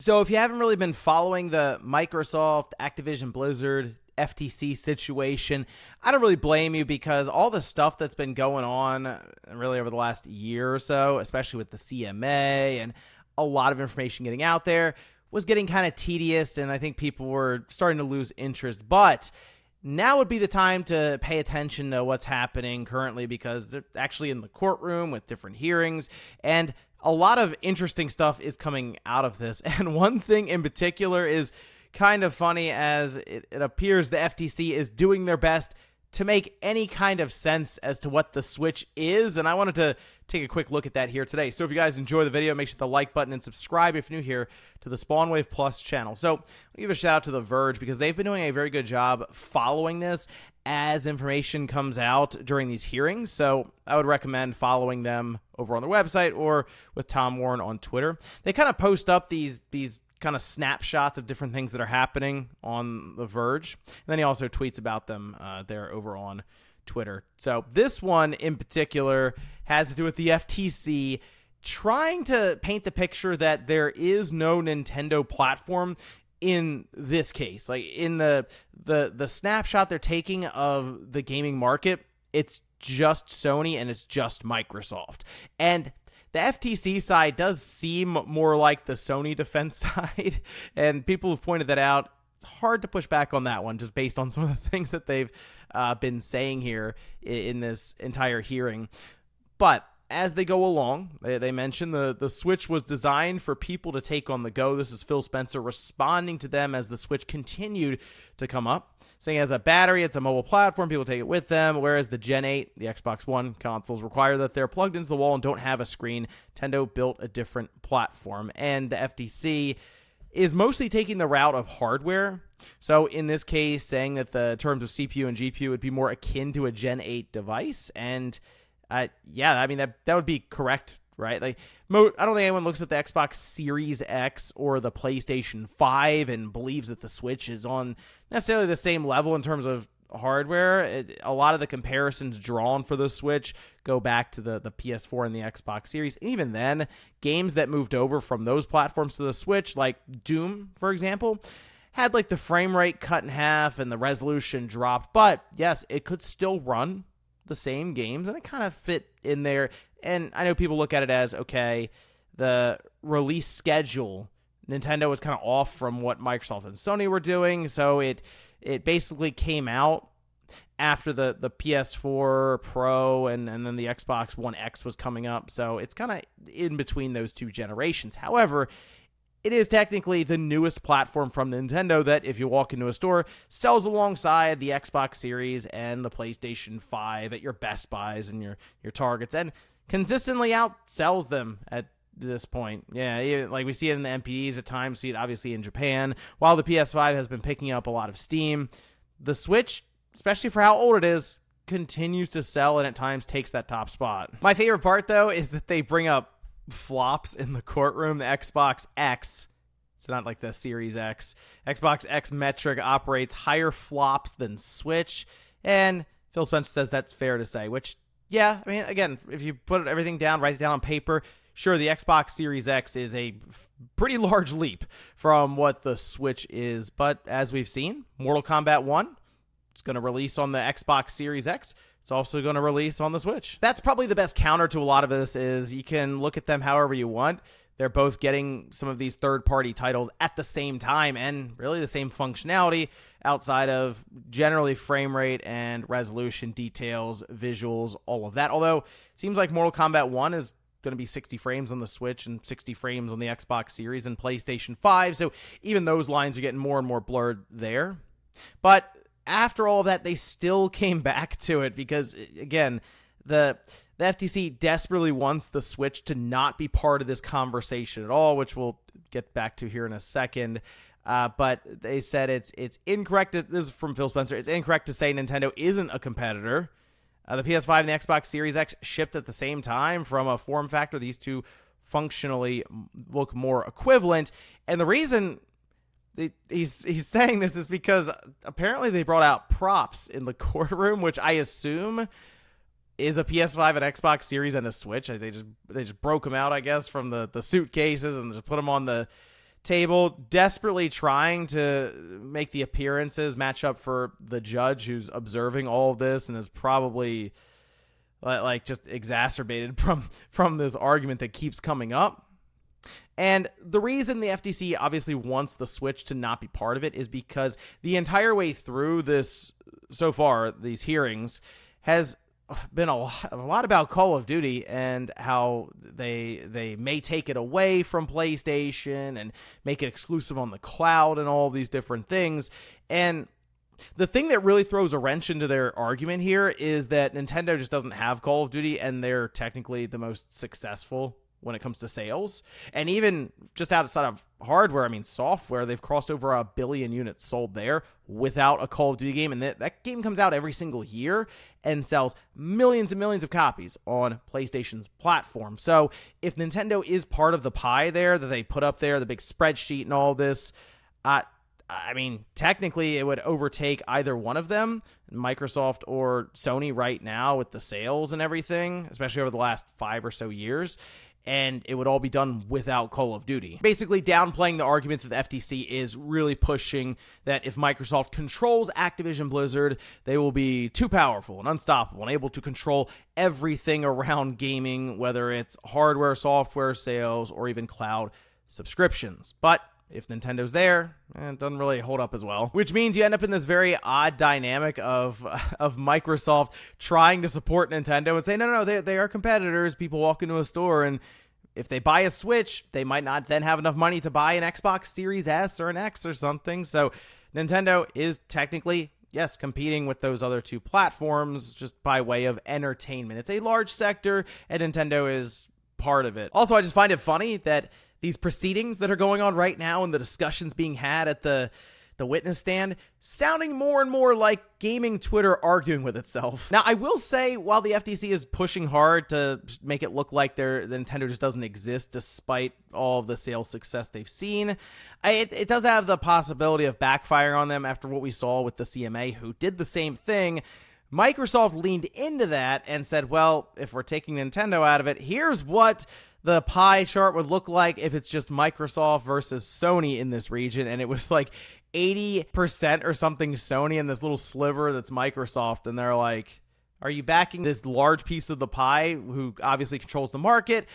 So if you haven't really been following the Microsoft, Activision Blizzard, FTC situation, I don't really blame you because all the stuff that's been going on really over the last year or so, especially with the CMA and a lot of information getting out there, was getting kind of tedious, and I think people were starting to lose interest. But now would be the time to pay attention to what's happening currently because they're actually in the courtroom with different hearings, and a lot of interesting stuff is coming out of this. And one thing in particular is kind of funny, as it appears the FTC is doing their best to make any kind of sense as to what the Switch is. And I wanted to take a quick look at that here today. So if you guys enjoy the video, make sure to like button and subscribe if you're new here to the Spawnwave Plus channel. So I'll give a shout out to The Verge because they've been doing a very good job following this as information comes out during these hearings. So I would recommend following them over on their website or with Tom Warren on Twitter. They kind of post up these kind of snapshots of different things that are happening on The Verge. And then he also tweets about them there over on Twitter. So this one in particular has to do with the FTC trying to paint the picture that there is no Nintendo platform in this case. Like in the snapshot they're taking of the gaming market, it's just Sony and it's just Microsoft. And the FTC side does seem more like the Sony defense side, and people have pointed that out. It's hard to push back on that one just based on some of the things that they've been saying here in this entire hearing. But as they go along, they mention the Switch was designed for people to take on the go. This is Phil Spencer responding to them as the Switch continued to come up, saying as a battery, it's a mobile platform. People take it with them, whereas the Gen 8, the Xbox One consoles require that they're plugged into the wall and don't have a screen. Nintendo built a different platform, and the FTC is mostly taking the route of hardware. So in this case, saying that the terms of CPU and GPU would be more akin to a Gen 8 device, and yeah, I mean, that would be correct, right? Like, I don't think anyone looks at the Xbox Series X or the PlayStation 5 and believes that the Switch is on necessarily the same level in terms of hardware. A lot of the comparisons drawn for the Switch go back to the PS4 and the Xbox Series. And even then, games that moved over from those platforms to the Switch, like Doom, for example, had like the frame rate cut in half and the resolution dropped. But yes, it could still run the same games, and it kind of fit in there. And I know people look at it as, okay, the release schedule, Nintendo was kind of off from what Microsoft and Sony were doing, so it basically came out after the PS4 Pro and then the Xbox One X was coming up, so it's kind of in between those two generations. However, it is technically the newest platform from Nintendo that, if you walk into a store, sells alongside the Xbox Series and the PlayStation 5 at your Best Buys and your Targets, and consistently outsells them at this point. Yeah, like we see it in the MPDs at times, see it obviously in Japan. While the PS5 has been picking up a lot of steam, the Switch, especially for how old it is, continues to sell and at times takes that top spot. My favorite part, though, is that they bring up flops in the courtroom. The Xbox X, so not like the Series X, Xbox X metric operates higher flops than Switch, and Phil Spencer says that's fair to say, which, yeah, I mean, again, if you put everything down, write it down on paper, sure, the Xbox Series X is a pretty large leap from what the Switch is, but as we've seen, Mortal Kombat 1, it's going to release on the Xbox Series X. It's also going to release on the Switch. That's probably the best counter to a lot of this, is you can look at them however you want. They're both getting some of these third-party titles at the same time and really the same functionality outside of generally frame rate and resolution, details, visuals, all of that. Although it seems like Mortal Kombat 1 is going to be 60 frames on the Switch and 60 frames on the Xbox Series and PlayStation 5. So even those lines are getting more and more blurred there. But after all of that, they still came back to it because, again, the FTC desperately wants the Switch to not be part of this conversation at all, which we'll get back to here in a second. But they said it's incorrect. This is from Phil Spencer. It's incorrect to say Nintendo isn't a competitor. The PS5 and the Xbox Series X shipped at the same time from a form factor. These two functionally look more equivalent. And the reason he's saying this is because apparently they brought out props in the courtroom, which I assume is a PS5 and Xbox Series and a Switch. They just broke them out, I guess, from the suitcases and just put them on the table, desperately trying to make the appearances match up for the judge who's observing all of this and is probably like just exacerbated from this argument that keeps coming up. And the reason the FTC obviously wants the Switch to not be part of it is because the entire way through this, so far, these hearings, has been a lot about Call of Duty and how they may take it away from PlayStation and make it exclusive on the cloud and all these different things. And the thing that really throws a wrench into their argument here is that Nintendo just doesn't have Call of Duty, and they're technically the most successful when it comes to sales. And even just outside of hardware, I mean software, they've crossed over 1 billion units sold there without a Call of Duty game. And that game comes out every single year and sells millions and millions of copies on PlayStation's platform. So if Nintendo is part of the pie there that they put up there, the big spreadsheet and all this, I mean, technically it would overtake either one of them, Microsoft or Sony right now with the sales and everything, especially over the last 5 or so years. And it would all be done without Call of Duty. Basically downplaying the argument that the FTC is really pushing that if Microsoft controls Activision Blizzard, they will be too powerful and unstoppable and able to control everything around gaming, whether it's hardware, software, sales, or even cloud subscriptions. But if Nintendo's there, it doesn't really hold up as well. Which means you end up in this very odd dynamic of Microsoft trying to support Nintendo and say, no, they are competitors. People walk into a store, and if they buy a Switch, they might not then have enough money to buy an Xbox Series S or an X or something. So Nintendo is technically, yes, competing with those other two platforms just by way of entertainment. It's a large sector, and Nintendo is part of it. Also, I just find it funny that these proceedings that are going on right now and the discussions being had at the witness stand sounding more and more like gaming Twitter arguing with itself. Now, I will say, while the FTC is pushing hard to make it look like the Nintendo just doesn't exist despite all of the sales success they've seen, it does have the possibility of backfiring on them after what we saw with the CMA, who did the same thing. Microsoft leaned into that and said, well, if we're taking Nintendo out of it, here's what the pie chart would look like if it's just Microsoft versus Sony in this region. And it was like 80% or something Sony and this little sliver that's Microsoft. And they're like, are you backing this large piece of the pie who obviously controls the market?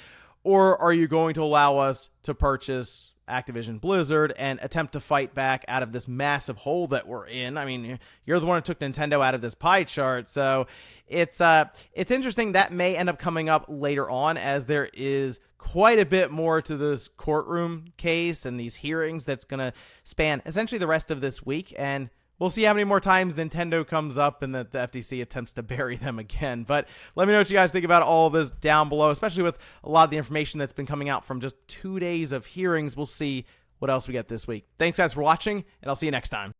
Or are you going to allow us to purchase Activision Blizzard and attempt to fight back out of this massive hole that we're in? I mean, you're the one who took Nintendo out of this pie chart. So it's interesting. That may end up coming up later on, as there is quite a bit more to this courtroom case and these hearings that's going to span essentially the rest of this week. And we'll see how many more times Nintendo comes up and that the FTC attempts to bury them again. But let me know what you guys think about all of this down below, especially with a lot of the information that's been coming out from just 2 days of hearings. We'll see what else we get this week. Thanks, guys, for watching, and I'll see you next time.